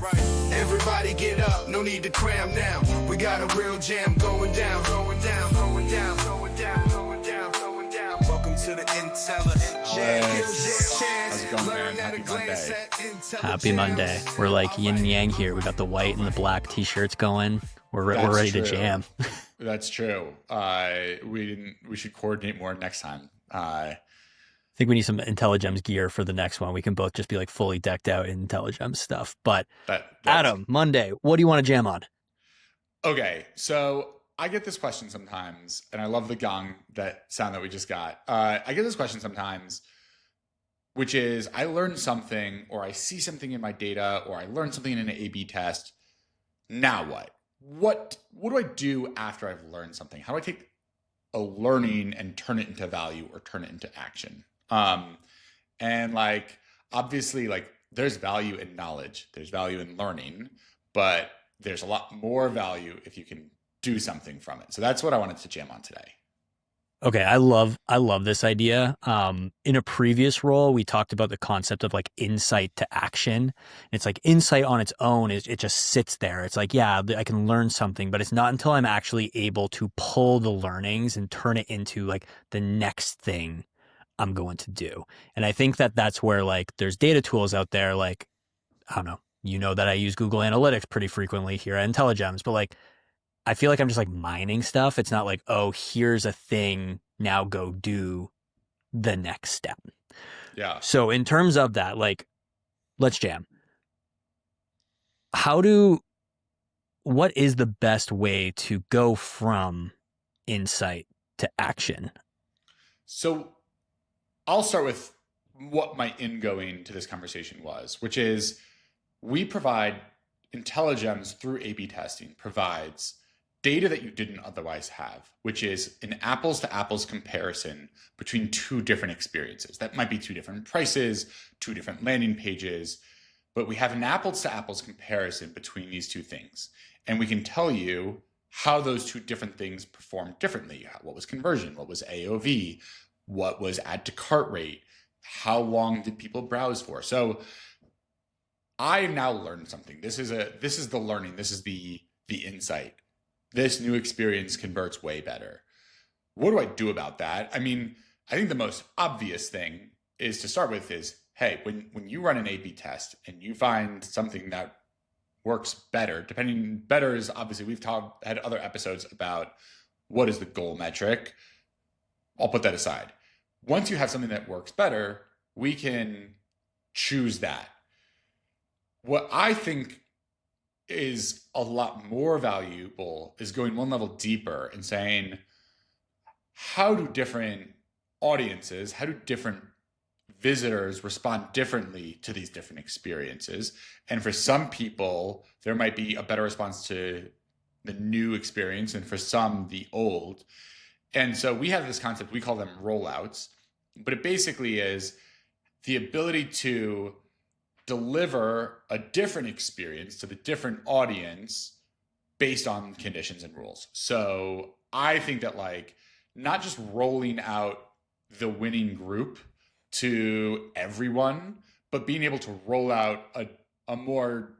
Everybody get up, no need to cram now. We got a real jam going down, going down, going down, going down, going down, going down. Welcome to the IntelliJAMS. How's it going, man? Happy Monday. Happy Monday. We're like yin and yang here. We got the white and the black t-shirts going. We're ready to jam. That's true. We should coordinate more next time. I think we need some IntelliGems gear for the next one. We can both just be like fully decked out in IntelliGems stuff. But Adam, Monday, what do you want to jam on? Okay, so I get this question sometimes, and I love the gong sound that we just got. I get this question sometimes, which is I learned something, or I see something in my data, or I learned something in an A/B test. Now what? What do I do after I've learned something? How do I take a learning and turn it into value or turn it into action? And like, obviously, like there's value in knowledge, there's value in learning, but there's a lot more value if you can do something from it. So that's what I wanted to jam on today. Okay. I love this idea. In a previous role, we talked about the concept of like insight to action. It's like insight on its own it just sits there. It's like, yeah, I can learn something, but it's not until I'm actually able to pull the learnings and turn it into like the next thing I'm going to do. And I think that's where like there's data tools out there. Like, I don't know, you know that I use Google Analytics pretty frequently here at IntelliGems, but like, I feel like I'm just like mining stuff. It's not like, oh, here's a thing, now go do the next step. Yeah. So in terms of that, like, let's jam. What is the best way to go from insight to action? So I'll start with what my ingoing to this conversation was, which is we provide IntelliGems through A/B testing provides data that you didn't otherwise have, which is an apples to apples comparison between two different experiences. That might be two different prices, two different landing pages, but we have an apples to apples comparison between these two things. And we can tell you how those two different things perform differently. What was conversion? What was AOV? What was add to cart rate? How long did people browse for? So I now learned something. This is the learning. This is the insight. This new experience converts way better. What do I do about that? I mean, I think the most obvious thing is to start with is, hey, when you run an A/B test and you find something that works better, better is obviously we've had other episodes about what is the goal metric. I'll put that aside. Once you have something that works better, we can choose that. What I think is a lot more valuable is going one level deeper and saying, how do different audiences, how do different visitors respond differently to these different experiences? And for some people, there might be a better response to the new experience, and for some, the old. And so we have this concept, we call them rollouts, but it basically is the ability to deliver a different experience to the different audience based on conditions and rules. So I think that like not just rolling out the winning group to everyone, but being able to roll out a more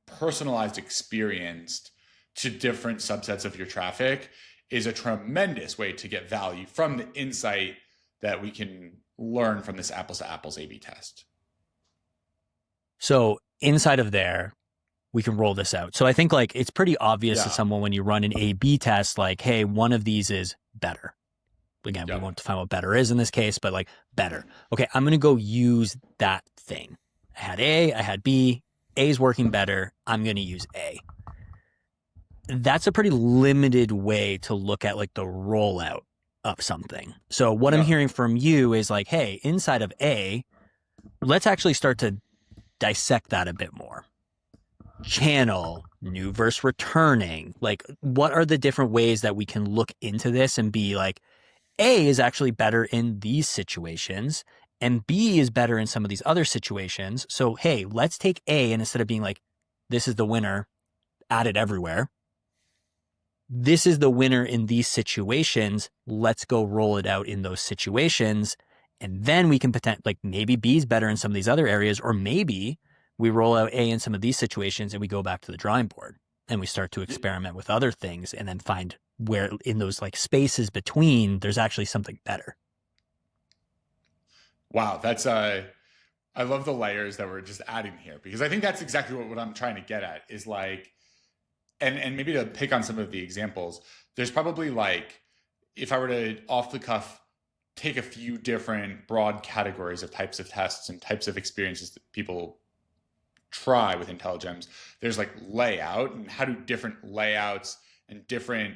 personalized experience to different subsets of your traffic is a tremendous way to get value from the insight that we can learn from this apples to apples A/B test. So inside of there, we can roll this out. So I think like it's pretty obvious to someone when you run an A/B test, like, hey, one of these is better. Again, we won't define what better is in this case, but like better. Okay, I'm going to go use that thing. I had A, I had B. A is working better. I'm going to use A. That's a pretty limited way to look at like the rollout of something. So what I'm hearing from you is like, hey, inside of A, let's actually start to dissect that a bit more. Channel, new versus returning. Like, what are the different ways that we can look into this and be like, A is actually better in these situations and B is better in some of these other situations. So, hey, let's take A and instead of being like, this is the winner, add it everywhere. This is the winner in these situations. Let's go roll it out in those situations. And then we can pretend like maybe B is better in some of these other areas, or maybe we roll out A in some of these situations and we go back to the drawing board and we start to experiment with other things and then find where in those like spaces between there's actually something better. Wow, that's I love the layers that we're just adding here, because I think that's exactly what I'm trying to get at is like, and maybe to pick on some of the examples, there's probably like, if I were to off the cuff take a few different broad categories of types of tests and types of experiences that people try with IntelliGems, there's like layout, and how do different layouts and different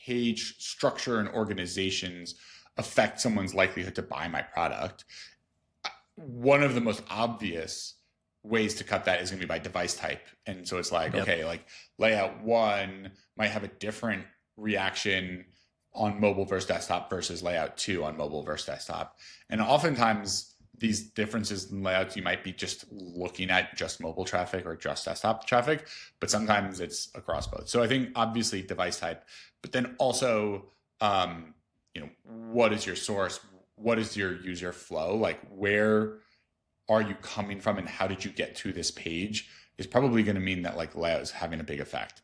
page structure and organizations affect someone's likelihood to buy my product. One of the most obvious ways to cut that is going to be by device type. And so it's like, okay, like layout 1 might have a different reaction on mobile versus desktop versus layout 2 on mobile versus desktop. And oftentimes these differences in layouts, you might be just looking at just mobile traffic or just desktop traffic, but sometimes it's across both. So I think obviously device type, but then also, what is your source? What is your user flow? Like, where are you coming from and how did you get to this page is probably going to mean that like layout is having a big effect.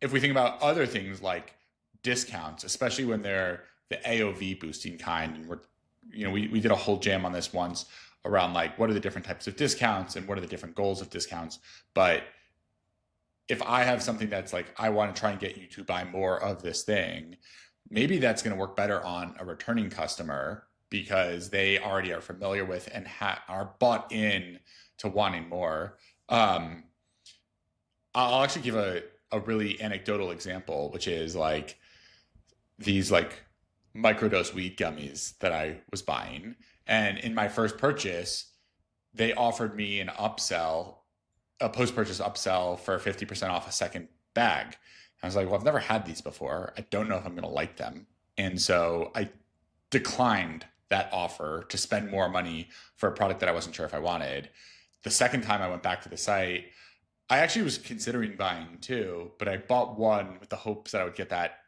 If we think about other things like discounts, especially when they're the AOV boosting kind, and we did a whole jam on this once around like, what are the different types of discounts and what are the different goals of discounts? But if I have something that's like, I want to try and get you to buy more of this thing, maybe that's going to work better on a returning customer because they already are familiar with and are bought in to wanting more. I'll actually give a really anecdotal example, which is like these like microdose weed gummies that I was buying. And in my first purchase, they offered me an upsell, a post-purchase upsell for 50% off a second bag. I was like, well, I've never had these before. I don't know if I'm going to like them. And so I declined that offer to spend more money for a product that I wasn't sure if I wanted. The second time I went back to the site, I actually was considering buying two, but I bought one with the hopes that I would get that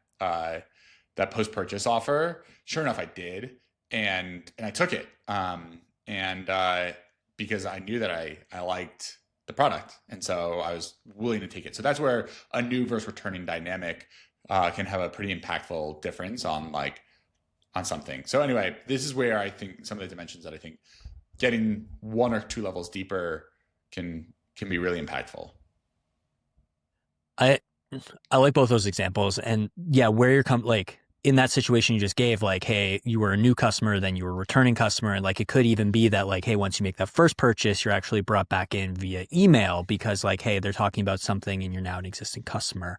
post-purchase offer. Sure enough, I did. And I took it. Because I knew that I liked the product. And so I was willing to take it. So that's where a new versus returning dynamic can have a pretty impactful difference on something. So anyway, this is where I think some of the dimensions that I think getting one or two levels deeper can be really impactful. I like both those examples. And yeah, where you're in that situation you just gave, like, hey, you were a new customer, then you were a returning customer. And like, it could even be that like, hey, once you make that first purchase, you're actually brought back in via email because like, hey, they're talking about something and you're now an existing customer.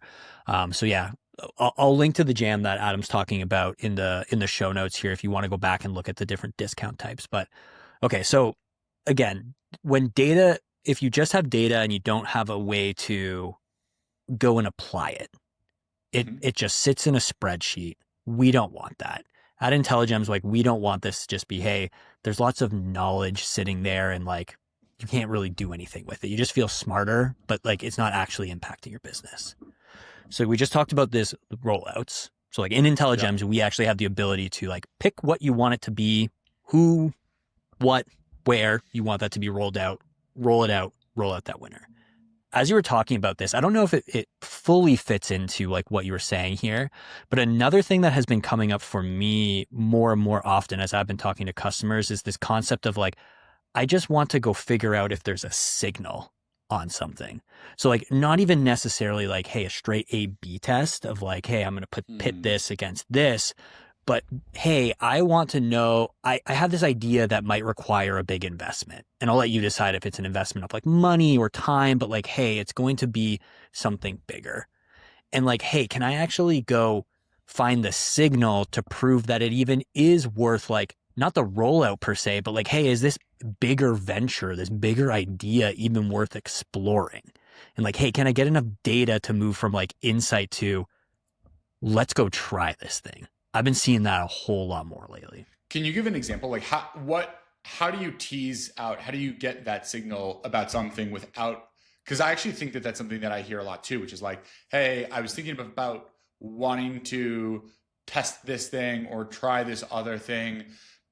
So yeah, I'll link to the jam that Adam's talking about in the show notes here if you want to go back and look at the different discount types. But okay, so again, if you just have data and you don't have a way to go and apply it, it just sits in a spreadsheet. We don't want that. At IntelliGems, like, we don't want this to just be, hey, there's lots of knowledge sitting there and like you can't really do anything with it. You just feel smarter, but like it's not actually impacting your business. So we just talked about this rollouts. So like in IntelliGems, we actually have the ability to like pick what you want it to be, who, what, where you want that to be rolled out, roll out that winner. As you were talking about this, I don't know if it fully fits into like what you were saying here, but another thing that has been coming up for me more and more often as I've been talking to customers is this concept of like, I just want to go figure out if there's a signal on something. So like not even necessarily like, hey, a straight A/B test of like, hey, I'm going to pit this against this, but hey, I want to know, I have this idea that might require a big investment, and I'll let you decide if it's an investment of like money or time, but like, hey, it's going to be something bigger. And like, hey, can I actually go find the signal to prove that it even is worth like, not the rollout per se, but like, hey, is this bigger venture, this bigger idea even worth exploring? And like, hey, can I get enough data to move from like insight to let's go try this thing? I've been seeing that a whole lot more lately. Can you give an example? Like how do you tease out, how do you get that signal about something without, because I actually think that that's something that I hear a lot too, which is like, hey, I was thinking about wanting to test this thing or try this other thing,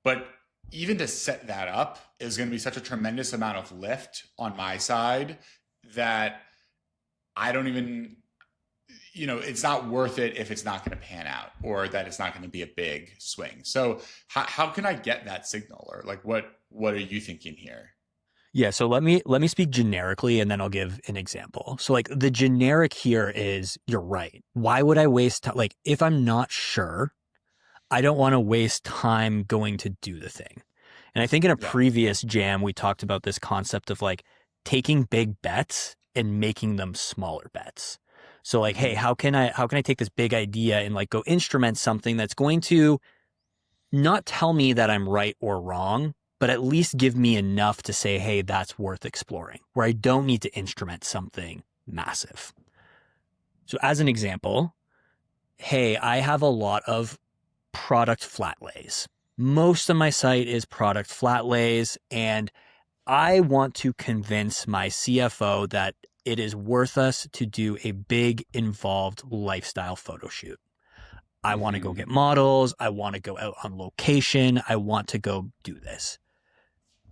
but even to set that up is going to be such a tremendous amount of lift on my side that I don't even, it's not worth it if it's not going to pan out or that it's not going to be a big swing. So how can I get that signal, or like, what are you thinking here? Yeah. So let me speak generically and then I'll give an example. So like the generic here is, you're right. Why would I waste time? Like if I'm not sure, I don't want to waste time going to do the thing. And I think in a previous jam, we talked about this concept of like taking big bets and making them smaller bets. So like, hey, how can I take this big idea and like go instrument something that's going to not tell me that I'm right or wrong, but at least give me enough to say, hey, that's worth exploring, where I don't need to instrument something massive. So as an example, hey, I have a lot of product flat lays. Most of my site is product flat lays, and I want to convince my CFO that it is worth us to do a big, involved lifestyle photo shoot. I want to go get models. I want to go out on location. I want to go do this.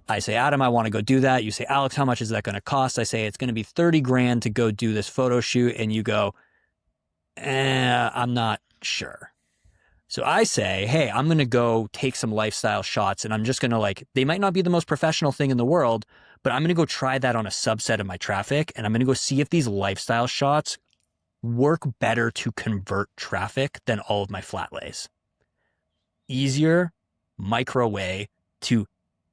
I say, Adam, I want to go do that. You say, Alex, how much is that going to cost? I say, it's going to be 30 grand to go do this photo shoot. And you go, I'm not sure. So I say, hey, I'm going to go take some lifestyle shots, and I'm just going to they might not be the most professional thing in the world, but I'm going to go try that on a subset of my traffic. And I'm going to go see if these lifestyle shots work better to convert traffic than all of my flat lays. Easier, micro way to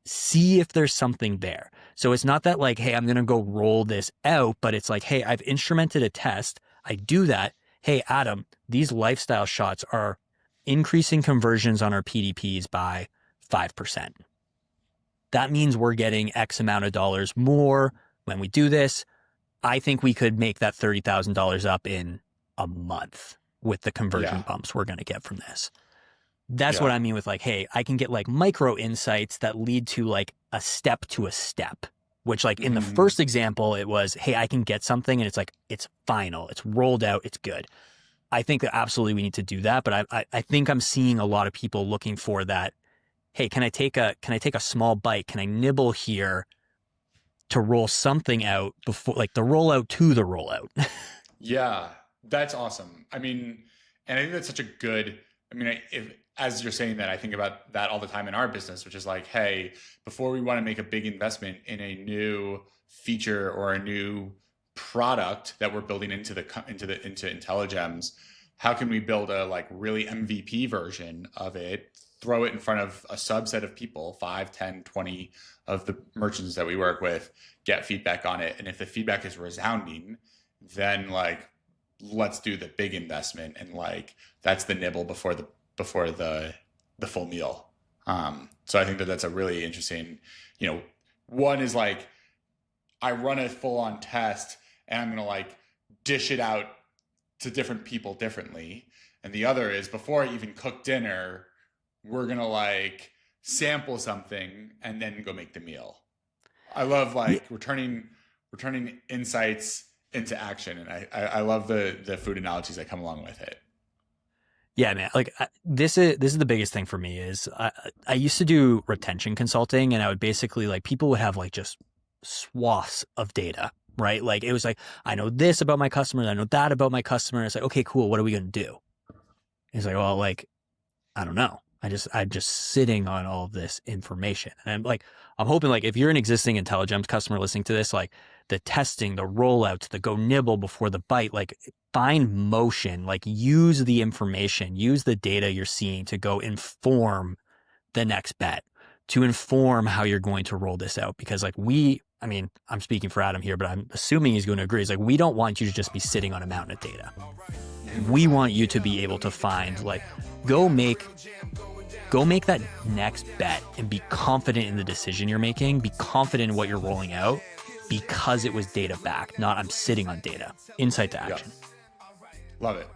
see if there's something there. So it's not that like, hey, I'm going to go roll this out, but it's like, hey, I've instrumented a test. I do that. Hey, Adam, these lifestyle shots are increasing conversions on our PDPs by 5%. That means we're getting X amount of dollars more when we do this. I think we could make that $30,000 up in a month with the conversion bumps we're going to get from this. That's what I mean with like, hey, I can get like micro insights that lead to like a step, which like in the first example, it was, hey, I can get something and it's like, it's final, it's rolled out, it's good. I think that absolutely we need to do that. But I think I'm seeing a lot of people looking for that. Hey, can I take a small bite? Can I nibble here to roll something out before, like the rollout to the rollout? Yeah, that's awesome. I mean, and I think that's such a good, as you're saying that, I think about that all the time in our business, which is like, hey, before we want to make a big investment in a new feature or a new product that we're building into IntelliGems, how can we build a like really MVP version of it, throw it in front of a subset of people, 5, 10, 20 of the merchants that we work with, get feedback on it. And if the feedback is resounding, then like, let's do the big investment. And like, that's the nibble before the full meal. So I think that that's a really interesting, one is like, I run a full on test and I'm going to like dish it out to different people differently. And the other is, before I even cook dinner, we're going to like sample something and then go make the meal. I love like returning insights into action. And I love the food analogies that come along with it. Yeah, man. Like this is the biggest thing for me is I used to do retention consulting, and I would basically like, people would have like just swaths of data, right? Like it was like, I know this about my customer, I know that about my customer. It's like, okay, cool. What are we going to do? It's like, well, like, I don't know. I'm just sitting on all of this information. And I'm hoping like if you're an existing IntelliGems customer listening to this, like the testing, the rollouts, the go nibble before the bite, like find motion, like use the information, use the data you're seeing to go inform the next bet, to inform how you're going to roll this out. Because like I'm speaking for Adam here, but I'm assuming he's going to agree. It's like, we don't want you to just be sitting on a mountain of data. We want you to be able to find like, go make that next bet and be confident in the decision you're making, be confident in what you're rolling out, because it was data backed, not I'm sitting on data. Insight to action. Love it.